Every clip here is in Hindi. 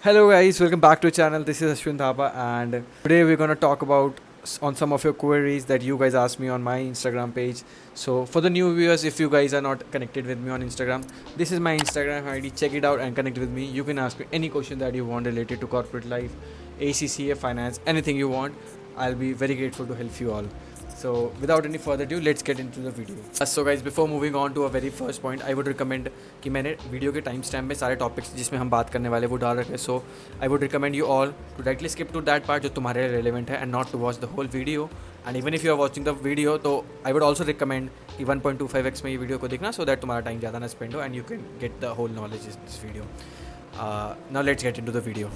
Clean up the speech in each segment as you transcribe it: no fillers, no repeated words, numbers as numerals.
Hello guys, welcome back to the channel. This is Ashwin Thapa and today we're gonna talk about on some of your queries that you guys asked me on my Instagram page. So for the new viewers, if you guys are not connected with me on Instagram, this is my Instagram ID. Check it out and connect with me. You can ask me any question that you want related to corporate life, ACCA, finance, anything you want. I'll be very grateful to help you all. So without any further ado, let's get into the video. So guys, before moving on to a very first point, I would recommend कि मैंने वीडियो के टाइम स्टैम्प में सारे टॉपिक्स जिसमें हम बात करने वाले वो डाल रखे, so I would recommend you all to directly skip to that part जो तुम्हारे लिए रेलिवेंट है and not to watch the whole video. And even if you are watching the video तो आई वुड ऑल्सो रिकमेंड कि 1.25x में ये वीडियो को देखना सो दैट तुम्हारा टाइम ज़्यादा ना स्पेंड हो and you can get the whole knowledge in this video. Now let's get into the video.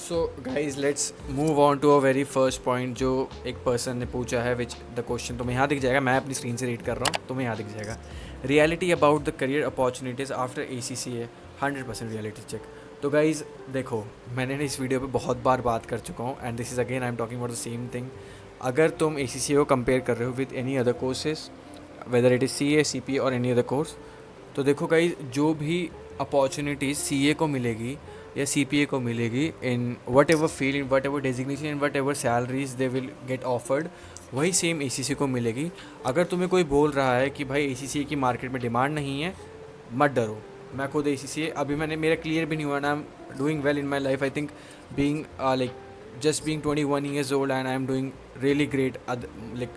So guys let's move on to a very first point जो एक पर्सन ने पूछा है विच द क्वेश्चन तुम्हें यहाँ दिख जाएगा. मैं अपनी स्क्रीन से रीड कर रहा हूँ, तुम्हें यहाँ दिख जाएगा. Reality about the career opportunities after ACCA 100% reality check. तो गाइज देखो, मैंने इस वीडियो पे बहुत बार बात कर चुका हूँ and this is again I am talking about the same thing. अगर तुम ACCA को कंपेयर कर रहे हो with any other courses whether it is CA, CPA और एनी अदर कोर्स, तो देखो गाइज जो भी अपॉर्चुनिटीज़ CA को मिलेगी या CPA को मिलेगी in what ever field, in what ever designation, in what ever salaries they will get offered, वही सेम ACCA को मिलेगी. अगर तुम्हें कोई बोल रहा है कि भाई ACCA की मार्केट में डिमांड नहीं है, मत डरो. मैं खुद ACCA अभी मैंने मेरा क्लियर भी नहीं हुआ, I am doing well in my life. I think being like just being 21 years old and I am doing really great like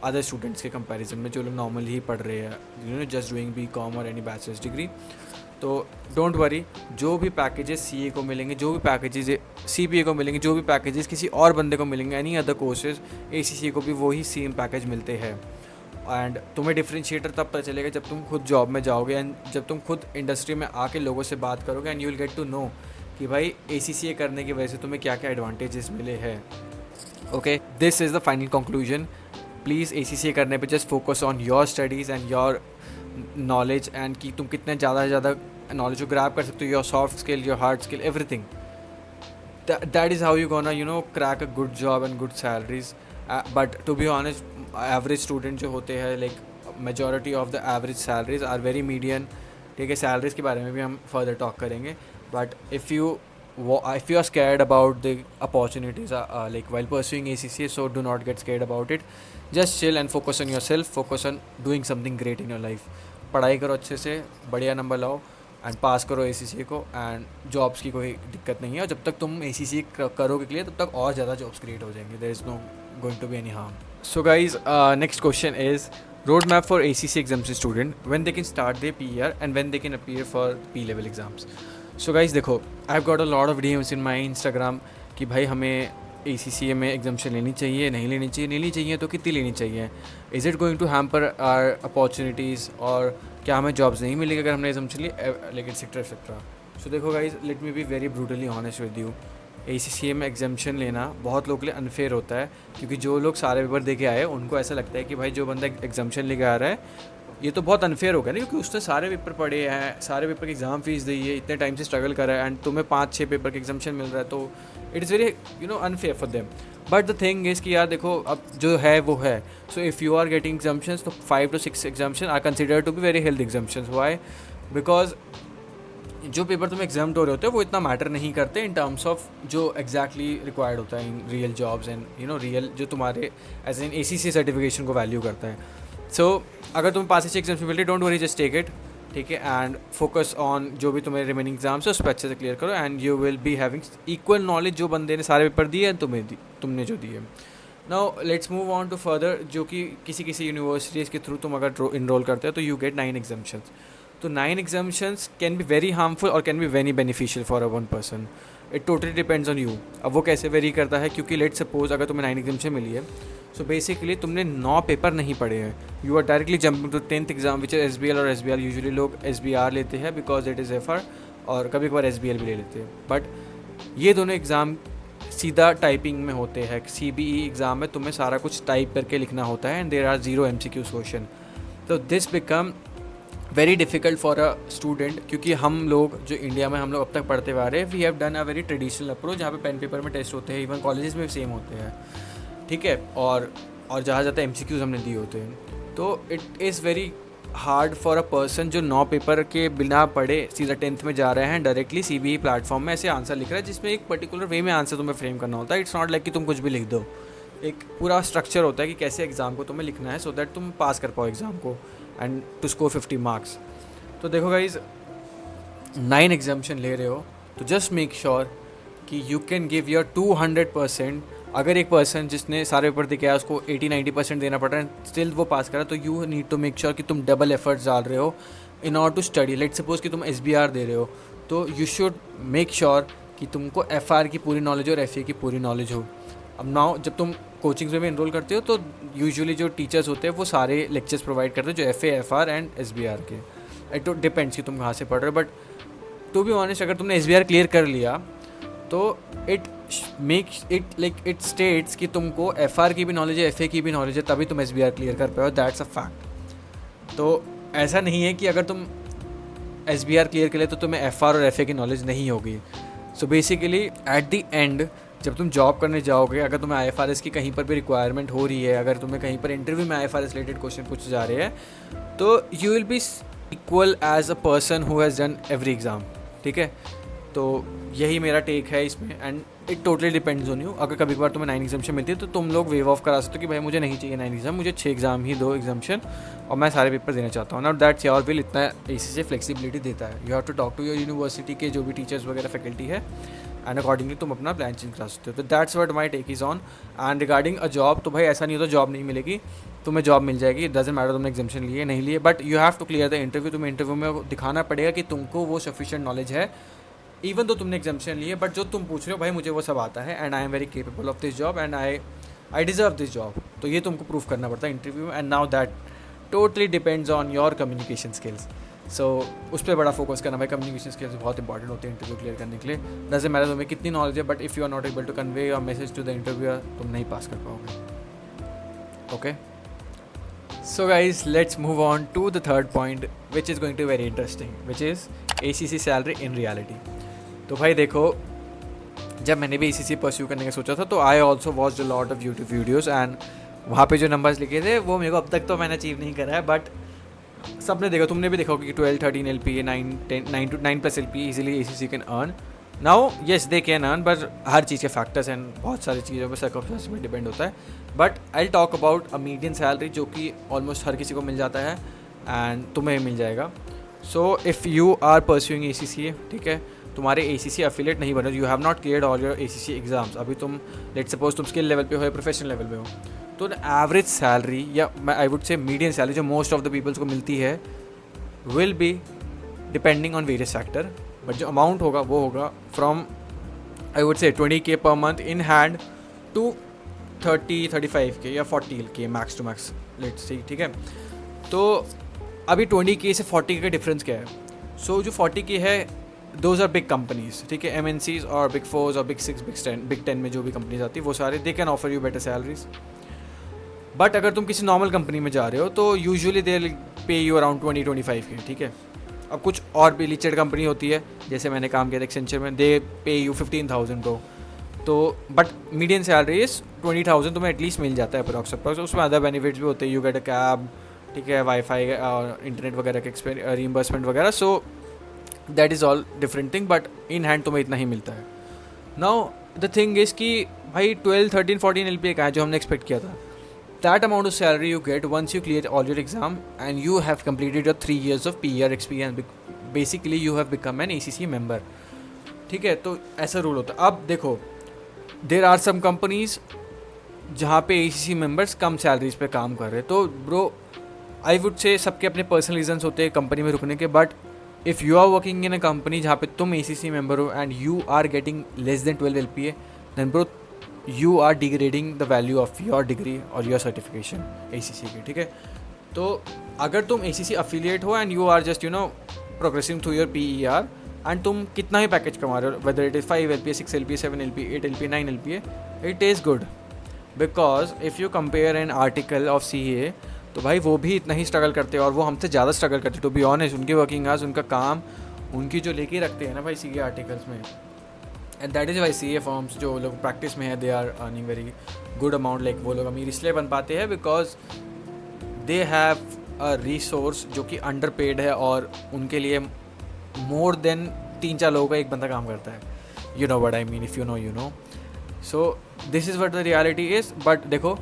other students के कंपैरिजन में जो लोग नॉर्मली ही पढ़ रहे हैं, you know, just doing BCom और एनी बैचलर्स डिग्री. तो डोंट वरी, जो भी पैकेजेस CA को मिलेंगे, जो भी पैकेजेस CPA को मिलेंगे, जो भी पैकेजेस किसी और बंदे को मिलेंगे, एनी अदर कोर्सेज ACCA को भी वही सेम पैकेज मिलते हैं. एंड तुम्हें डिफ्रेंशिएटर तब पता चलेगा जब तुम खुद जॉब में जाओगे एंड जब तुम खुद इंडस्ट्री में आके लोगों से बात करोगे and you will get to know कि भाई ACCA करने की वजह से तुम्हें क्या क्या एडवांटेजेस मिले हैं. Okay, this is the final conclusion. Please ACCA करने पे just focus on your studies and your knowledge and कि तुम कितने ज़्यादा से ज़्यादा नॉलेज को ग्रैब कर सकते हो, your soft skill, your hard skill, everything. That is how you gonna you know crack a good job and good salaries. But to be honest, average student जो होते हैं, like majority of the average salaries are very median. ठीक है, सैलरीज के बारे में भी हम फर्दर टॉक करेंगे. But if you are scared about the opportunities like while pursuing ACCA, so do not get scared about it. Just chill and focus on yourself, focus on doing something great in your life. पढ़ाई करो अच्छे से, बढ़िया नंबर लाओ एंड पास करो ACCA को एंड जॉब्स की कोई दिक्कत नहीं है. और जब तक तुम ACCA करोगे क्लियर तब तक और ज़्यादा जॉब्स क्रिएट हो जाएंगे. There is no going to be any harm. So guys, next question is road map for ACCA exemption student when they can start their PER and when they can appear for P-level exams. So guys देखो, I have got a lot of DMs in my Instagram कि भाई हमें ACCA में एग्जाम्शन लेनी चाहिए, नहीं लेनी चाहिए तो कितनी लेनी चाहिए, is it going to hamper our opportunities, और क्या हमें जॉब्स नहीं मिलेगी अगर हमने एग्जाम्शन ली, लाइक एक्सेट्रा एक्सेट्रा. सो देखो guys, let me be very brutally honest with you. ACCA में एग्जाम्शन लेना बहुत लोगों के लिए अनफेयर होता है क्योंकि जो लोग सारे पेपर दे के आए उनको ऐसा लगता है कि भाई जो बंदा एग्जाम्शन लेके आ रहा है ये तो बहुत अनफेयर हो गया ना, क्योंकि उसने सारे पेपर पढ़े हैं, सारे पेपर की एग्ज़ाम फीस दी है, इतने टाइम से स्ट्रगल कर रहा है एंड तुम्हें 5-6 पेपर के एग्जाम्शन मिल रहा है, तो it is very you know unfair for them. But the thing is कि यार देखो, अब जो है वो है. So if you are getting exemptions तो 5 to 6 exemption are consider to be very healthy exemptions. Why? Because जो पेपर तुम्हें एग्जाम हो रहे होते हैं वो इतना मैटर नहीं करते इन टर्म्स ऑफ जो एग्जैक्टली रिक्वायर्ड होता है in real jobs and you know real जो तुम्हारे एज एन ACCA सर्टिफिकेशन को वैल्यू करता है. सो अगर तुम्हें 5 से 6 एग्जाम्स मिल रही, don't worry, just take it. ठीक है, एंड फोकस ऑन जो भी तुम्हें रिमेनिंग एग्जाम्स है उस पर अच्छे से क्लियर करो and you will be having equal knowledge जो बंदे ने सारे पेपर दिए हैं तुमने जो दिए. Now let's move on to further, जो कि किसी यूनिवर्सिटीज़ के थ्रू तुम अगर इनरोल करते हो तो यू गेट 9 एग्जाम्शंस. तो 9 exemptions can be very harmful और can be very beneficial for a one person. It totally depends on you. अब वो कैसे वेरी करता है, क्योंकि लेट सपोज अगर तुम्हें 9 एग्जाम्शन मिली है, सो बेसिकली तुमने 9 पेपर नहीं पढ़े हैं, you are directly jumping to 10th exam which is SBL और SBR. यूजुअली लोग SBR लेते हैं बिकॉज इट इज़ एफर, और कभी कभार SBL भी ले लेते हैं. बट ये दोनों एग्ज़ाम सीधा टाइपिंग में होते हैं. CBE एग्ज़ाम में तुम्हें सारा कुछ टाइप करके लिखना होता है and there are 0 MCQ question. तो this become very difficult for a student, क्योंकि हम लोग जो इंडिया में हम लोग अब तक पढ़ते हुए आ रहे हैं, we have done a very traditional approach जहाँ पे पेन पेपर में टेस्ट होते हैं, इवन कॉलेजेस में भी सेम होते हैं. ठीक है, और जहाँ जाता है MCQs हमने दिए होते हैं. तो it is very hard for a person जो 9 पेपर के बिना पढ़े सीधा 10th में जा रहे हैं डायरेक्टली CBE प्लेटफॉर्म में ऐसे आंसर लिख रहा है जिसमें एक पर्टिकुलर वे में आंसर तुम्हें फ्रेम करना होता है. इट्स नॉट लाइक कि तुम कुछ भी लिख दो. एक पूरा स्ट्रक्चर होता है कि कैसे एग्ज़ाम को तुम्हें लिखना है सो दैट तुम पास कर पाओ एग्ज़ाम को एंड टू स्कोर 50 मार्क्स. तो देखो गाइज 9 एग्जाम्शन ले रहे हो तो जस्ट मेक श्योर कि यू कैन गिव योर 200%. अगर एक पर्सन जिसने सारे पेपर दिखे है उसको 80-90% देना पड़ रहा है स्टिल वो पास करा तो you need to make sure कि तुम डबल एफर्ट्स डाल रहे हो in order to study. Let suppose कि तुम SBR दे रहे हो तो यू शुड मेक श्योर कि तुमको FR की पूरी नॉलेज हो और FA की पूरी नॉलेज हो. अब नाउ जब तुम कोचिंग्स में इनरोल करते हो तो यूजुअली जो टीचर्स होते हैं वो सारे लेक्चर्स प्रोवाइड करते हैं जो FA, FR एंड SBR के. इट डिपेंड्स कि तुम कहाँ से पढ़ रहे हो. बट टू बी ऑनेस्ट अगर तुमने SBR क्लियर कर लिया तो it makes it like it states कि तुमको FR की भी नॉलेज है, FA की भी नॉलेज है, तभी तुम SBR क्लियर कर पाओ. That's a fact. तो ऐसा नहीं है कि अगर तुम SBR क्लियर कर ले तो तुम्हें FR और FA की नॉलेज नहीं होगी. So basically eight the and जब तुम जॉब करने जाओगे अगर तुम्हें IFRS की कहीं पर भी रिक्वायरमेंट हो रही है, अगर तुम्हें कहीं पर इंटरव्यू में IFRS रिलेटेड क्वेश्चन पूछे जा रहे हैं तो you will be equal as a person who has done every exam. ठीक है, तो यही मेरा टेक है इसमें and it totally depends on you. अगर कभी कभार तुम्हें 9 एग्जाम्शन मिलती है तो तुम लोग वेव ऑफ करा सकते हो कि भाई मुझे नहीं चाहिए 9 एग्जाम, मुझे 6 एग्जाम ही दो एग्जाम्शन और मैं सारे पेपर देना चाहता हूँ. Now that's your will. इतना इसी से फ्लेक्सिबिलिटी देता है. You have to talk to your university के जो भी टीचर्स वगैरह फैकल्टी है एंड अकॉर्डिंगली तुम अपना प्लान चेंज करा सकते हो. तो that's what my take is on. And regarding a job तो भाई ऐसा नहीं होता जॉब नहीं मिलेगी, तुम्हें जॉब मिल जाएगी. इट डजंट मैटर तुमने एग्जाम्शन लिए नहीं लिए, but you have to clear the interview. तुम्हें इंटरव्यू में दिखाना पड़ेगा कि तुमको वो सफिशिएंट नॉलेज है इवन तो तुमने एग्जाम्शन लिए, बट जो तुम पूछ रहे हो भाई मुझे वो सब आता है and I am very capable of this job and I deserve this job. तो ये तुमको प्रूव करना पड़ता है इंटरव्यू में. And now that totally depends on your communication skills. So उस पर बड़ा फोकस करना भाई. कम्युनिकेशन स्किल्स बहुत इंपॉर्टेंट होते हैं इंटरव्यू क्लियर करने के लिए. डजंट मैटर तुम्हें कितनी नॉलेज है, but if you are not able to convey your message to the interviewer तुम नहीं पास कर पाओगे. Okay, so guys let's move on to the third point which is going to be very interesting, which is ACC salary in reality. तो भाई देखो जब मैंने भी ACC परस्यू करने का सोचा था तो I also watched a lot of YouTube videos and वहाँ पे जो नंबर्स लिखे थे वो मेरे को अब तक तो मैंने अचीव नहीं करा है. बट सबने देखा, तुमने भी देखा कि 12-13 LPA 9+ LPA easily ACC can earn. Now yes they can earn, but हर चीज़ के फैक्टर्स एंड बहुत सारी चीज़ों पर सर्कमस्टेंसेस में डिपेंड होता है. But I talk about a median salary जो कि ऑलमोस्ट हर किसी को मिल जाता है एंड तुम्हें मिल जाएगा. So if you are pursuing ACC, ठीक है, तुम्हारे ACC एफिलिएट नहीं बने, you have not cleared all your ACC exams, अभी तुम लेट सपोज तुम स्किल लेवल पे हो या प्रोफेशनल लेवल पे हो, तो एवरेज सैलरी या आई वुड से मीडियन सैलरी जो मोस्ट ऑफ द पीपल्स को मिलती है will be depending on various factor. But जो अमाउंट होगा वो होगा फ्रॉम आई वुड से 20K per month in hand to 30-35K या 40K max to max let's see. ठीक है, तो अभी 20K से 40K का डिफरेंस क्या है? सो जो 40K है दोज आर बिग कंपनीज. ठीक है, MNCs और बिग 4 और बिग 6 बिग 10 में जो भी कंपनीज आती है वो सारे they can offer you better salaries. But अगर तुम किसी नॉर्मल कंपनी में जा रहे हो तो यूजुअली दे पे यू अराउंड 20-25K. ठीक है, अब कुछ और भी लिस्टेड कंपनी होती है जैसे मैंने काम किया था एक्सेंचर में, दे पे यू 15,000 तो बट मीडियन सैलरी इज 20,000 तुम्हें एटलीस्ट मिल जाता है अप्रॉक्स. उसमें अदर बेनिफिट्स भी होते हैं, यू गेट अ कैब, ठीक है, वाईफाई और इंटरनेट वगैरह के रीइंबर्समेंट वगैरह. So that is all different thing, but in hand तुम्हें इतना ही मिलता है. नाउ द थिंग इज़ कि भाई 12-13-14 LPA का है जो हमने एक्सपेक्ट किया था. That amount of salary you get once you clear all your exam and you have completed your 3 years of PER experience. Basically you have become an ACC member. ठीक है, तो ऐसा रूल होता है. अब देखो there are some companies जहाँ पे ACC members कम सैलरीज पे काम कर रहे हैं. तो ब्रो आई वुड से सबके अपने पर्सनल रीजंस होते हैं कंपनी में रुकने के. But if you are working in a company जहाँ पे तुम ACC मेंबर हो and you are getting less than 12 LPA, then bro you are degrading the value of your degree or your certification ACC की. ठीक है, तो अगर तुम ACC affiliate हो and you are just progressing through your PER and तुम कितना ही पैकेज कमा रहे हो, whether it is 5 LPA 6 LPA 7 LPA 8 LPA 9 LPA, it is good because if you compare an article of CA तो भाई वो भी इतना ही स्ट्रगल करते हैं और वो हमसे ज़्यादा स्ट्रगल करते हैं. टू बी ऑनेस्ट उनकी वर्किंग आवर्स, उनका काम, उनकी जो लेके रखते हैं ना भाई CA आर्टिकल्स में, and that is why CA firms जो लोग प्रैक्टिस में है they are earning very good amount. Like वो लोग अमीर इसलिए बन पाते हैं because they have a resource जो कि अंडर पेड है और उनके लिए मोर देन 3-4 लोगों का एक बंदा काम करता है. You know what I mean, if you know. So this is what the reality is. But देखो,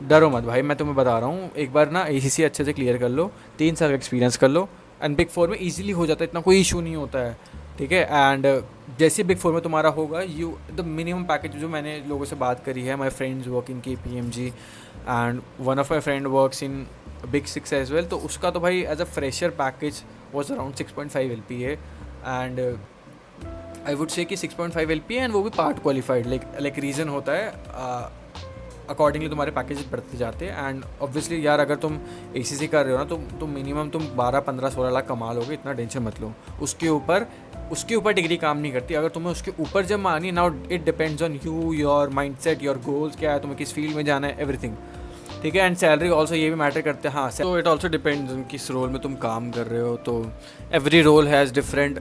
डरो मत भाई, मैं तुम्हें बता रहा हूँ, एक बार ना ACC अच्छे से क्लियर कर लो, 3 साल का एक्सपीरियंस कर लो, एंड बिग 4 में ईजिली हो जाता है, इतना कोई इशू नहीं होता है. ठीक है. एंड जैसे बिग 4 में तुम्हारा होगा, यू द मिनिमम पैकेज जो मैंने लोगों से बात करी है, my friends work in KPMG and one of my friend works in big 6 as well, तो उसका तो भाई as a fresher package was around 6.5 LPA. And I would say कि 6.5 LPA एंड वो भी पार्ट क्वालिफाइड. लाइक रीज़न होता है अकॉर्डिंगली तुम्हारे पैकेजेस बढ़ते जाते हैं. एंड ऑब्वियसली यार, अगर तुम ACC कर रहे हो ना, तुम मिनिमम 12-15-16 लाख कमा लोगे, इतना टेंशन मत लो. उसके ऊपर डिग्री काम नहीं करती. अगर तुम्हें उसके ऊपर जब मानी, now it depends on you, your mindset, your goals क्या है, तुम्हें किस फील्ड में जाना है, एवरीथिंग. ठीक है. एंड सैलरी ऑल्सो ये भी मैटर करते हैं. हाँ, तो इट ऑल्सो डिपेंड्स ऑन किस रोल में तुम काम कर रहे हो. तो every role has different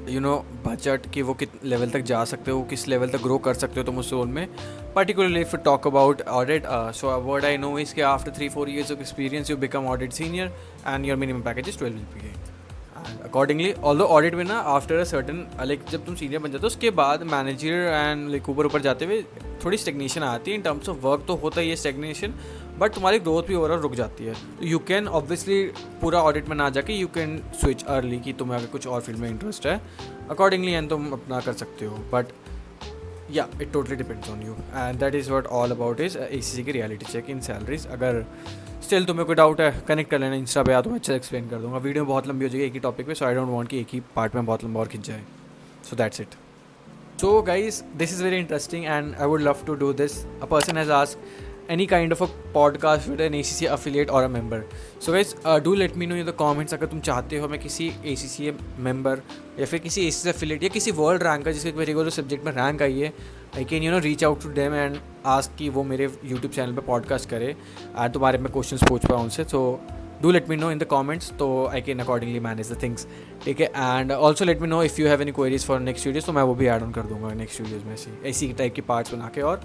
budget कि वो किस लेवल तक जा सकते हो, किस लेवल तक ग्रो कर सकते हो तुम उस रोल में. particularly if we talk about audit, so what I know is that after 3-4 years of experience you become audit senior and your minimum package is 12 LPA. And accordingly, although audit में ना after a certain like जब तुम senior बन जाते हो, उसके बाद manager and like ऊपर जाते हुए थोड़ी stagnation आती है. in terms of work तो होता ही है stagnation, but तुम्हारी growth भी ओवरऑल रुक जाती है. तो you can obviously पूरा audit में ना जाके you can switch early कि तुम्हें अगर कुछ और फील्ड में इंटरेस्ट है, accordingly and तुम अपना कर सकते हो. But yeah, it totally depends on you, and that is what all about is ACC की reality check in salaries. अगर स्टिल तुम्हें कोई डाउट है, कनेक्ट कर लेना इंस्टा पे, या तो मैं अच्छे एक्सप्लेन कर दूंगा. वीडियो बहुत लंबी हो जाएगी एक ही टॉपिक पे, सो आई डोंट वांट कि एक ही पार्ट में बहुत लंबा और खिंच जाए. So that's it. So guys, this is very interesting and I would love to do this. A person has asked any kind of a podcast with an ACC affiliate or a member. So guys, do let me know in the comments अगर तुम चाहते हो मैं किसी ACC मेंबर या फिर किसी ACC affiliate या किसी वर्ल्ड रैंक का जिसके रेगुलर सब्जेक्ट में रैंक आई है, I can reach out to them and ask कि वो मेरे यूट्यूब चैनल पे पॉडकास्ट करे एंड तुम्हारे में क्वेश्चन पूछ पाऊँ उनसे. तो do let me know in the comments, तो I can accordingly manage the things. ठीक है. And also let me know if you have any queries for next videos, तो मैं वो भी ऐड ऑन कर दूँगा नेक्स्ट वीडियोज़ में ऐसी टाइप की पार्ट्स बना के. और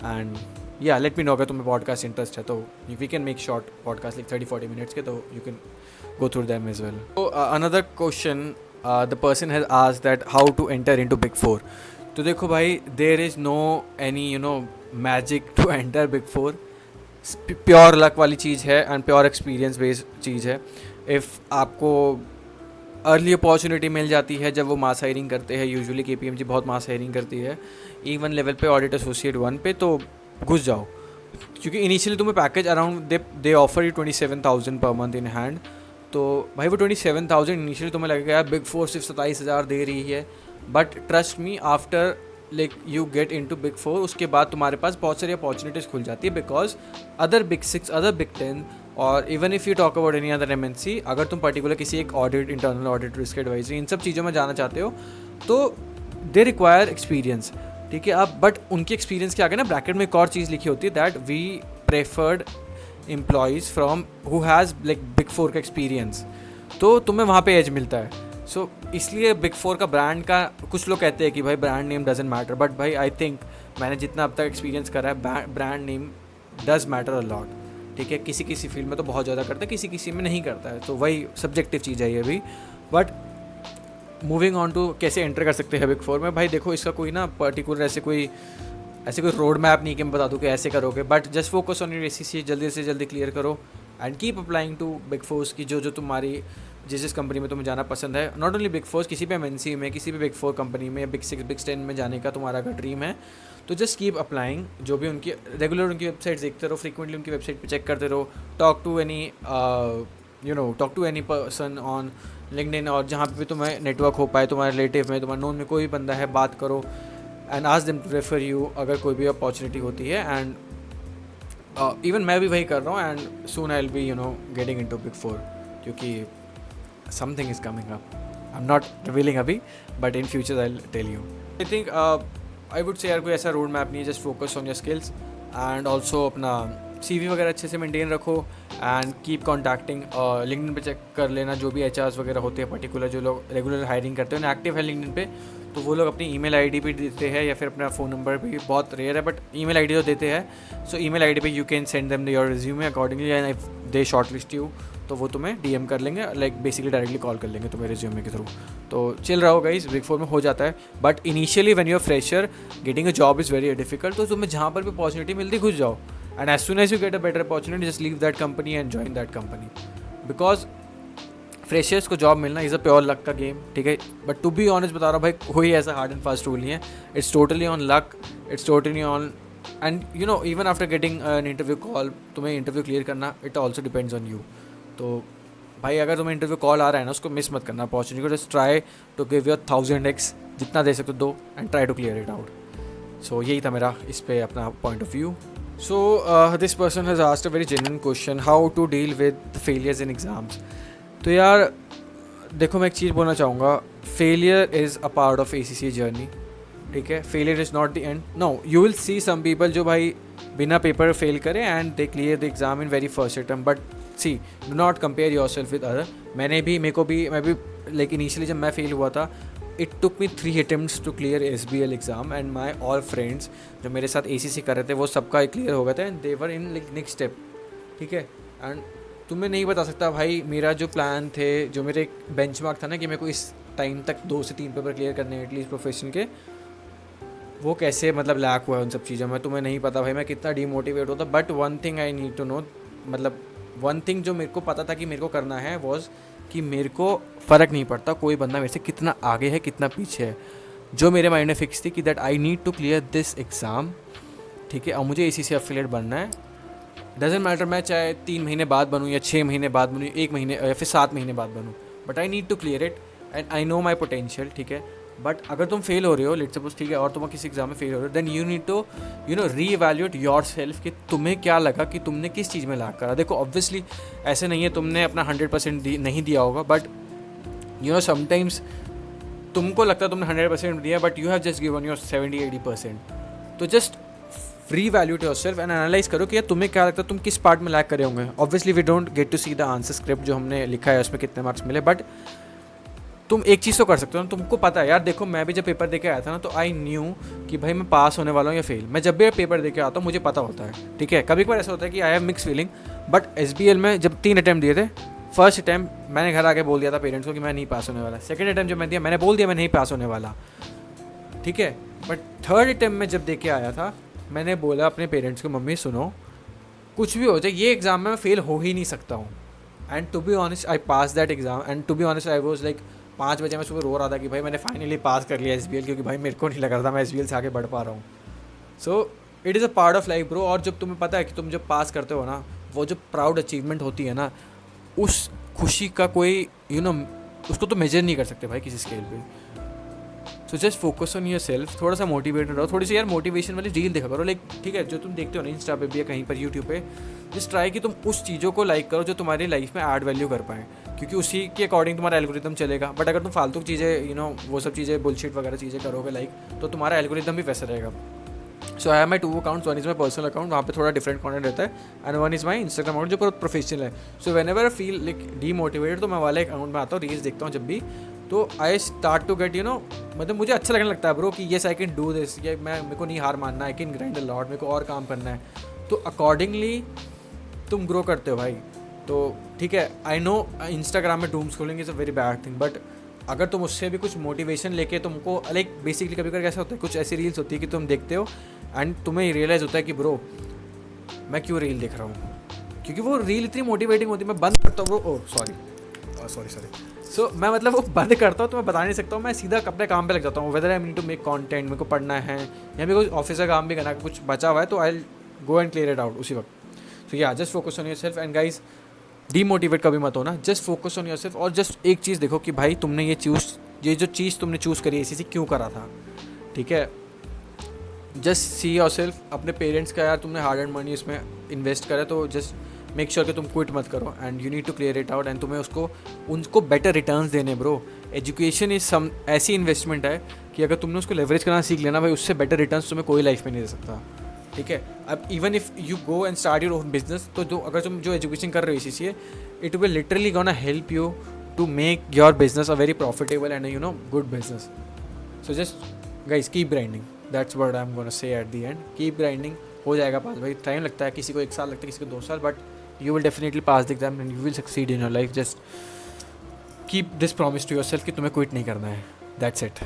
एंड या लेट मी नो अगर तुम्हें पॉडकास्ट इंटरेस्ट है, तो we can make short podcast like 30-40 minutes के, तो you can go through them as well. तो another question the person has asked that how to enter into big 4. तो देखो भाई, there is no any magic to enter big 4. Pure luck वाली चीज़ है एंड प्योर एक्सपीरियंस बेस्ड चीज़ है. इफ़ आपको अर्ली अपॉर्चुनिटी मिल जाती है जब वो मास हायरिंग करते हैं, यूजुअली KPMG बहुत मास हायरिंग करती है E1 लेवल पे, ऑडिट एसोसिएट 1 पे, तो घुस जाओ. क्योंकि इनिशियली तुम्हें package around they offer you 27,000 per month in hand. तो भाई वो 27,000 इनिशियली तुम्हें लगेगा यार बिग 4 सिर्फ 27,000 दे रही है. But trust me, after like you get into big 4, उसके बाद तुम्हारे पास बहुत सारी अपॉर्चुनिटीज़ खुल जाती है. Because other big 6, other big 10 और even if you talk about any other MNC, अगर तुम पर्टिकुलर किसी एक audit, internal audit, risk advisory, इन सब चीज़ों में जाना चाहते हो, तो दे रिक्वायर एक्सपीरियंस. ठीक है. अब बट उनकी एक्सपीरियंस के आगे ना ब्रैकेट में एक और चीज़ लिखी होती है, that we preferred employees from who has like big 4 का एक्सपीरियंस. तो तुम्हें वहाँ पे एज मिलता है. सो इसलिए बिग 4 का ब्रांड का, कुछ लोग कहते हैं कि भाई brand name doesn't matter, but भाई आई थिंक मैंने जितना अब तक एक्सपीरियंस करा है, brand name does matter a lot. ठीक है. किसी किसी फील्ड में तो बहुत ज़्यादा करता है, किसी किसी में नहीं करता है, तो वही सब्जेक्टिव चीज़ है ये भी. बट मूविंग ऑन टू कैसे एंटर कर सकते हैं बिग 4 में, भाई देखो इसका कोई ना पर्टिकुलर ऐसे कोई रोड मैप नहीं कि मैं बता दूँ कि ऐसे करोगे. But just focus on your ACC, जल्दी से जल्दी क्लियर करो and keep applying to big 4 की जो तुम्हारी जिस कंपनी में तुम्हें जाना पसंद है. नॉट ओनली बिग 4, किसी भी MNC में, किसी भी बिग 4 कंपनी में, बिग 6, बिग 10 में जाने का तुम्हारा अगर ड्रीम है, तो जस्ट कीप अप्लाइंग. जो भी उनकी रेगुलर उनकी वेबसाइट देखते रहो, फ्रीक्वेंटली उनकी वेबसाइट पे चेक करते रहो, talk to any person on LinkedIn, और जहाँ पे भी तुम्हें नेटवर्क हो पाए, तुम्हारे रिलेटिव में, तुम्हारे नोन में कोई बंदा है, बात करो and ask them to refer you अगर कोई भी अपॉर्चुनिटी होती है. एंड इवन मैं भी वही कर रहा हूँ and soon I will be getting into big 4, क्योंकि something is coming up. I'm not revealing अभी, but in future I'll tell you. I think I would say यार कोई ऐसा रोड मैप नहीं है, just focus on your skills and also अपना CV वगैरह अच्छे से मेंटेन रखो एंड कीप कॉन्टैक्टिंग. लिंक्डइन पे चेक कर लेना, जो भी HRs वगैरह होते हैं पर्टिकुलर, जो लोग रेगुलर हायरिंग करते हैं, एक्टिव है लिंक्डइन पे, तो वो लोग अपनी ईमेल आईडी भी देते हैं या फिर अपना फ़ोन नंबर भी, बहुत रेयर है बट ईमेल आईडी तो देते हैं. सो ईमेल आईडी पे you can send them your resume accordingly and if they short list you, तो वो तुम्हें DM कर लेंगे, लाइक बेसिकली डायरेक्टली कॉल कर लेंगे तुम्हें रिज्यूमे के थ्रू। तो चिल रहो गाइस, बिग 4 में हो जाता है, but initially when you are fresher getting a job is very difficult. तो तुम्हें जहाँ पर भी अपॉर्चुनिटी मिलती घुस जाओ, and as soon as you get a better opportunity just leave that company and join that company, because freshers को जॉब मिलना इज़ अ प्योर लक का गेम, ठीक है। बट टू बी ऑनेस्ट बता रहा हूँ भाई, कोई ऐसा हार्ड एंड फास्ट रूल नहीं है, it's totally on luck, it's totally on, and you know even after getting an interview call तुम्हें इंटरव्यू क्लियर करना, it also depends on you. तो भाई अगर तुम्हें इंटरव्यू कॉल आ रहा है ना, उसको मिस मत करना अपॉर्चुनिटी को, just try to give your 1000x, जितना दे सकते हो दो, and try to clear it out. So यही था मेरा इस पे अपना point of view. So this person has asked a very genuine question, how to deal with failures in exams. तो यार देखो, मैं एक चीज़ बोलना चाहूँगा, failure is a part of ACCA journey, ठीक है। Failure is not the end, no, you will see some people जो भाई बिना पेपर फेल करें and they clear the exam in very first attempt, but see do not compare yourself with other. मैं भी लाइक इनिशियली जब मैं फेल हुआ था, it took me 3 attempts to clear SBL exam, and my all friends जो मेरे साथ ACC कर रहे थे वो सबका क्लियर हो गया था, and they were in like next step, ठीक है। एंड तुम्हें नहीं बता सकता भाई, मेरा जो प्लान थे, जो मेरे एक बेंचमार्क था ना कि मेरे को इस टाइम तक 2 से 3 पेपर क्लियर करने हैं एटलीस्ट प्रोफेशन के, वो कैसे मतलब लैक हुआ है उन सब चीज़ों में, तुम्हें नहीं पता भाई मैं कितना डीमोटिवेट होता। But one thing I need to know, मतलब वन थिंग जो मेरे को पता था कि मेरे को करना है वॉज कि मेरे को फ़र्क नहीं पड़ता कोई बंदा मेरे से कितना आगे है कितना पीछे है, जो मेरे माइंड में फिक्स थी कि that I need to clear this exam, ठीक है। और मुझे ACC एफिलिएट बनना है, डजेंट मैटर मैं चाहे 3 महीने बाद बनूँ या 6 महीने बाद बनूँ, 1 महीने या फिर 7 महीने बाद बनूँ, but I need to clear it and I know my potential, ठीक है। बट अगर तुम फेल हो रहे हो, लेट्स सपोज, ठीक है, और तुम किसी एग्जाम में फेल हो रहे हो, then you need to reevaluate yourself कि तुम्हें क्या लगा कि तुमने किस चीज़ में लैक करा। देखो ऑब्वियसली ऐसे नहीं है तुमने अपना 100% नहीं दिया होगा, बट समटाइम्स तुमको लगता है तुमने 100% दिया, but you have just given your 70-80%। तो just re-evaluate yourself and analyse करो कि यार तुम्हें क्या लगता है तुम किस पार्ट में लैक करे होंगे। Obviously we don't get to see the answer script जो हमने लिखा है उसमें कितने मार्क्स मिले, बट तुम एक चीज़ तो कर सकते हो ना, तुमको पता है यार। देखो मैं भी जब पेपर दे के आया था ना, तो आई न्यू कि भाई मैं पास होने वाला हूँ या फेल। मैं जब भी पेपर दे के आता हूँ मुझे पता होता है, ठीक है। कभी कभार ऐसा होता है कि I have mix feeling, but SBL में जब 3 अटैम्प्ट दिए थे, फर्स्ट अटैम्प्ट मैंने घर आके बोल दिया था पेरेंट्स को कि मैं नहीं पास होने वाला। सेकंड अटैम्प्ट जब मैं दिया मैंने बोल दिया मैं नहीं पास होने वाला, ठीक है। बट थर्ड अटैम्प्ट में जब दे के आया था, मैंने बोला अपने पेरेंट्स को, मम्मी सुनो कुछ भी हो जाए ये एग्ज़ाम में मैं फेल हो ही नहीं सकता हूँ। And to be honest I pass that exam, and to be honest I was like 5 बजे मैं सुबह रो रहा था कि भाई मैंने फाइनली पास कर लिया SBL, क्योंकि भाई मेरे को नहीं लग रहा था मैं SBL से आगे बढ़ पा रहा हूँ। So it is a part of life bro. और जब तुम्हें पता है कि तुम जब पास करते हो ना, वो जो प्राउड अचीवमेंट होती है ना, उस खुशी का कोई उसको तो मेजर नहीं कर सकते भाई किसी स्केल पे। So just focus on your self, थोड़ा सा मोटिवेटेड रहो, थोड़ी सी यार मोटिवेशन वाली रील देखा करो, लाइक ठीक है, जो तुम देखते हो ना इंस्टा पे भी या कहीं पर यूट्यूब पे, जस्ट ट्राई कि तुम उस चीज़ों को लाइक करो जो तुम्हारी लाइफ में ऐड वैल्यू कर पाएँ, क्योंकि उसी के अकॉर्डिंग तुम्हारा एल्गोरिथम चलेगा। बट अगर तुम फालतू चीज़ें वो सब चीज़ें बुलशिट वगैरह चीज़ें करोगे लाइक, तो तुम्हारा एल्गोरिथम भी वैसा रहेगा। So I have my 2 accounts, one is my personal account, वहाँ पे थोड़ा डिफरेंट कंटेंट रहता है, and one is my Instagram account जो पूरा प्रोफेशनल है। So whenever I feel like demotivated, तो मैं वाले अकाउंट में आता हूँ, रील्स देखता हूँ जब भी, तो आई स्टार्ट टू गेट मतलब मुझे अच्छा लगने लगता है ब्रो कि yes I can do this, ये मेरे को नहीं हार मानना, I can grind a lot, मेरे को और काम करना है। तो अकॉर्डिंगली तुम ग्रो करते हो भाई। तो ठीक है, आई नो इंस्टाग्राम में doom scrolling is a very bad thing, but अगर तुम उससे भी कुछ मोटिवेशन लेके तुमको लाइक बेसिकली कभी कभी कैसा होता है, कुछ ऐसी रील्स होती है कि तुम देखते हो एंड तुम्हें रियलाइज़ होता है कि ब्रो मैं क्यों रील देख रहा हूँ, क्योंकि वो रील इतनी मोटिवेटिंग होती है। मैं बंद करता हूँ ब्रो, सॉरी सो मैं मतलब वो बंद करता हूँ तो मैं बता नहीं सकता हूँ, मैं सीधा अपने काम पे लग जाता हूँ। Whether I need to make content, मेरे को पढ़ना है या मेरे को ऑफिस का काम भी करना है, कुछ बचा हुआ है तो I go and clear it out उसी वक्त। So yeah just focus on yourself and guys demotivate कभी मत होना, just focus on yourself. और जस्ट एक चीज़ देखो कि भाई तुमने ये जो चीज़ तुमने चूज़ करी है क्यों करा था, ठीक है। जस्ट सी योर सेल्फ, अपने पेरेंट्स का यार तुमने हार्ड एंड मनी उसमें इन्वेस्ट करा, तो जस्ट मेक श्योर कि तुम क्विट मत करो and you need to clear it out and तुम्हें उनको बेटर रिटर्न्स देने ब्रो। एजुकेशन इज सम ऐसी इन्वेस्टमेंट है कि अगर तुमने उसको लेवरेज करना सीख लेना भाई, उससे बेटर रिटर्न्स तुम्हें कोई लाइफ में नहीं दे सकता, ठीक है। अब even if you go and start your own business, तो अगर तुम जो एजुकेशन कर रहे हो इसी, it will literally gonna help you to make your business a very profitable and good business. So just guys keep grinding, that's what I am gonna say at the end. Keep grinding, हो जाएगा पास भाई। टाइम लगता है, किसी को 1 साल लगता है, किसी को 2 साल, but you will definitely pass the exam and you will succeed in your life. Just keep this promise to yourself कि तुम्हें quit नहीं करना है. That's it.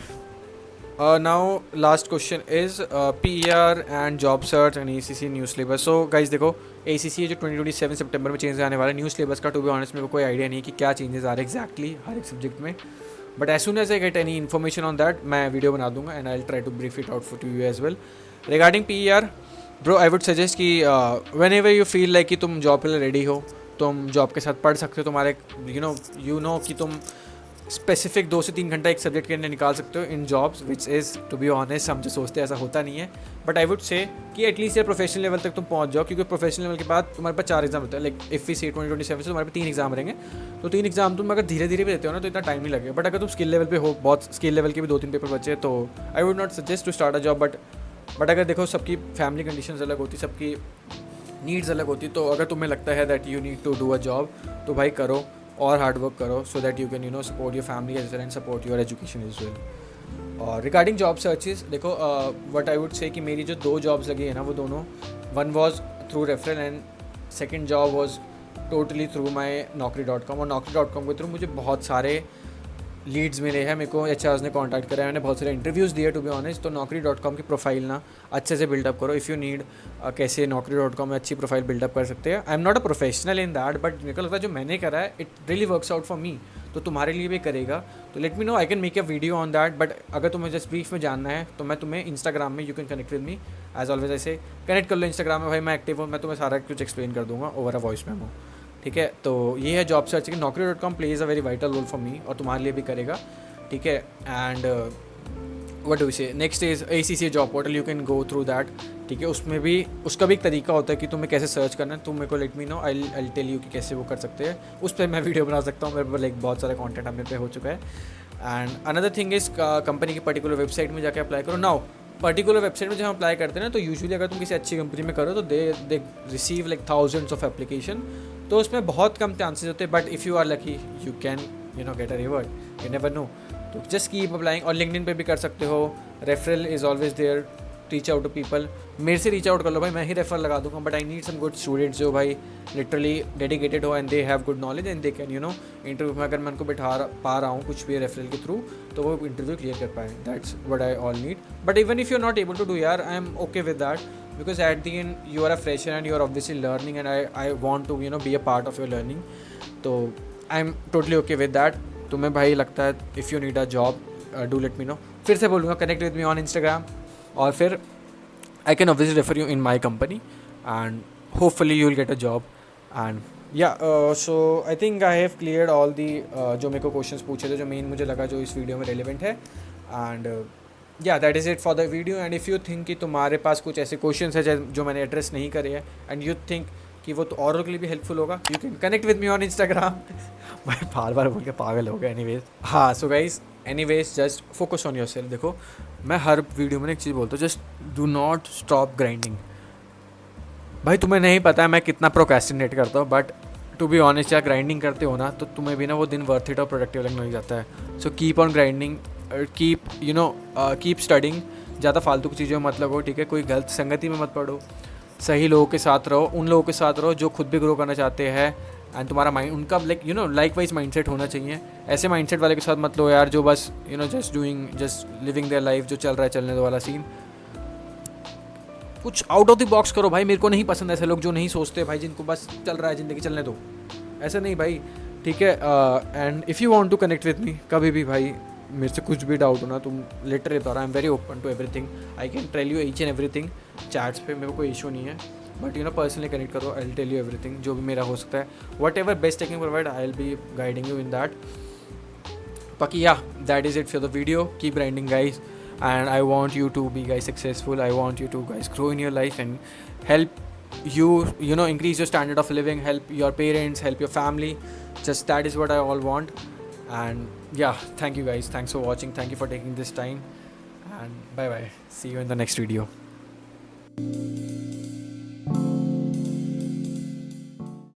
Now last question is PER and job search and ACC new syllabus. So guys देखो ACC जो 2027 सितंबर में चेंज आने वाला है न्यू सिलेबस का, टू बी ऑनेस्ट मेरे को कोई आइडिया नहीं है कि क्या चेंजेस आ रहे एग्जैक्टली हर एक सब्जेक्ट में. But as soon as I get any information on that मैं वीडियो बना दूंगा and I will try to brief it out for to you as well. Regarding PER bro I would suggest कि whenever you feel like कि तुम जॉब के लिए रेडी हो, तुम जॉब के साथ पढ़ सकते हो, तुम्हारे यू नो कि तुम स्पेसिफिक 2 से 3 घंटा एक सब्जेक्ट के अंदर निकाल सकते हो in jobs, which is to be honest हम जो सोचते हैं ऐसा होता नहीं है. बट आई वुड से कि एटलीस्ट यार प्रोफेशनल लेवल तक तुम पहुंच जाओ, क्योंकि प्रोफेशनल लेवल के बाद तुम्हारे पास 4 एग्जाम होते हैं. लाइक इफ़ वी सी 2027 से तुम्हारे पास 3 एग्जाम रहेंगे, तो 3 एग्जाम तुम अगर धीरे धीरे भी देते हो ना तो इतना टाइम नहीं लगेगा. बट अगर तुम स्किल लेवल पे हो, बहुत स्किल लेवल के भी 2-3 पेपर बचे, तो I would not suggest to start a job. But अगर देखो सबकी फैमिली कंडीशंस अलग होती, सबकी नीड्स अलग होती, तो अगर तुम्हें लगता है that you need to do a job तो भाई करो और हार्ड वर्क करो, so that you can support your family as well and support your education as well. और रिगार्डिंग जॉब सर्चेस देखो व्हाट आई वुड से कि मेरी जो 2 जॉब्स लगी है ना वो दोनों, one was through referral and second job was totally through my Naukri.com. और Naukri.com के थ्रू मुझे बहुत सारे लीड्स मिले हैं, मेरे को HRs ने कॉन्टैक्ट करा है, मैंने बहुत सारे इंटरव्यूज़ दिए टू बी ऑनेस्ट. तो Naukri.com की प्रोफाइल ना अच्छे से बिल्डअप करो. इफ़ यू नीड कैसे Naukri.com में अच्छी प्रोफाइल बिल्डअप कर सकते हैं. I am not a professional in that, but मेरे को लगता है जो मैंने करा है it really works out for me, तो तुम्हारे लिए भी करेगा. तो late me know, I can make a video on that. But अगर तुम्हें जस्ट ब्रीफ में जानना है तो मैं तुम्हें इंस्टाग्राम में you can connect with me as always. ऐसे कनेक्ट कर लो इंस्टाग्राम में भाई, मैं एक्टिव हूँ, मैं तुम्हें सारा कुछ एक्सप्लेन कर दूँगा ओवर अ वॉइस मेमो. ठीक है, तो ये है जॉब सर्च की. Naukri.com plays a very vital role for me और तुम्हारे लिए भी करेगा. ठीक है, and what do we say, next is ACC job portal, you can go through that. ठीक है, उसमें भी उसका भी एक तरीका होता है कि तुम्हें कैसे सर्च करना है. तुम मेरे को let me know, I tell you कि कैसे वो कर सकते हैं. उस पर मैं वीडियो बना सकता हूँ, मेरे पर लाइक बहुत सारा कंटेंट मेरे पे हो चुका है. And another thing is company की पर्टिकुलर वेबसाइट में जाके अप्लाई करो. नाउ पर्टिकुलर वेबसाइट में जब हम अप्लाई करते हैं ना, तो यूजुअली अगर तुम किसी अच्छी कंपनी में करो तो they receive like thousands of application, तो उसमें बहुत कम चांसेस होते हैं. But if you are lucky you can get a revert, you never know. तो जस्ट कीप अप्लाइंग. और लिंक्डइन पे भी कर सकते हो. Referral is always there, reach out to people. मेरे से रीच आउट कर लो भाई, मैं ही रेफर लगा दूंगा. But I need some good students जो भाई लिटरली डेडिकेटेड हो and they have good knowledge and they can interview में अगर मैं उनको बिठा पा रहा हूँ कुछ भी रेफरल के थ्रू, तो वो इंटरव्यू क्लियर कर पाए. That's what I all need. But even if you are not able to do यार, I am okay with that, because at the end you are a fresher and you are obviously learning and I want to be a part of your learning. तो I'm totally okay with that. तुम्हें भाई लगता है if you need a job do let me know. फिर से बोलूँगा connect with me on Instagram, और फिर I can obviously refer you in my company and hopefully you will get a job. And yeah, so I think I have cleared all the जो मेरे को questions पूछे थे, जो मेन मुझे लगा जो इस वीडियो में relevant है. And yeah, that is it for the video. And if you think कि तुम्हारे पास कुछ ऐसे क्वेश्चंस है जो मैंने एड्रेस नहीं करे हैं एंड यू थिंक कि वो तो औरों के लिए भी हेल्पफुल होगा, you can connect with me on Instagram. मैं बार बार बोल के पागल हो गया. एनीवेज, हाँ, so guys anyways just focus on your self. देखो मैं हर वीडियो में एक चीज़ बोलता हूँ, just do not stop grinding. भाई तुम्हें नहीं पता है मैं कितना प्रोक्रेस्टिनेट करता हूँ, बट टू बी ऑनेस्ट यार ग्राइंडिंग करते हो ना तो तुम्हें भी ना वो दिन वर्थ इट और प्रोडक्टिव लगने लग जाता है. So keep on grinding, keep studying. ज़्यादा फालतू की चीज़ों में मत लगो. ठीक है, कोई गलत संगति में मत पढ़ो, सही लोगों के साथ रहो, उन लोगों के साथ रहो जो खुद भी ग्रो करना चाहते हैं एंड तुम्हारा माइंड उनका लाइक वाइज माइंडसेट होना चाहिए. ऐसे माइंडसेट वाले के साथ मत लो यार जो बस जस्ट लिविंग देयर लाइफ, जो चल रहा है चलने दो वाला सीन. कुछ आउट ऑफ द बॉक्स करो भाई. मेरे को नहीं पसंद ऐसे लोग जो नहीं सोचते भाई, जिनको बस चल रहा है ज़िंदगी चलने दो. ऐसा नहीं भाई. ठीक है, and if you want to connect with me कभी भी भाई, मेरे से कुछ भी डाउट हो ना, तुम लिटरली बता रहा, I am very open to everything. I can tell you each and everything. Chats पे मेरे को कोई इशू नहीं है, बट पर्सनली कनेक्ट करो. I will tell you everything जो भी मेरा हो सकता है. Whatever best taking provide I will be guiding you in that. बाकी या that is it for the video. Keep grinding guys, and I want you to be guys successful. I want you to guys grow in your life and help you increase your standard of living, help your parents, help your family. Just that is what I all want. And yeah, thank you guys, thanks for watching, thank you for taking this time, and bye bye, see you in the next video.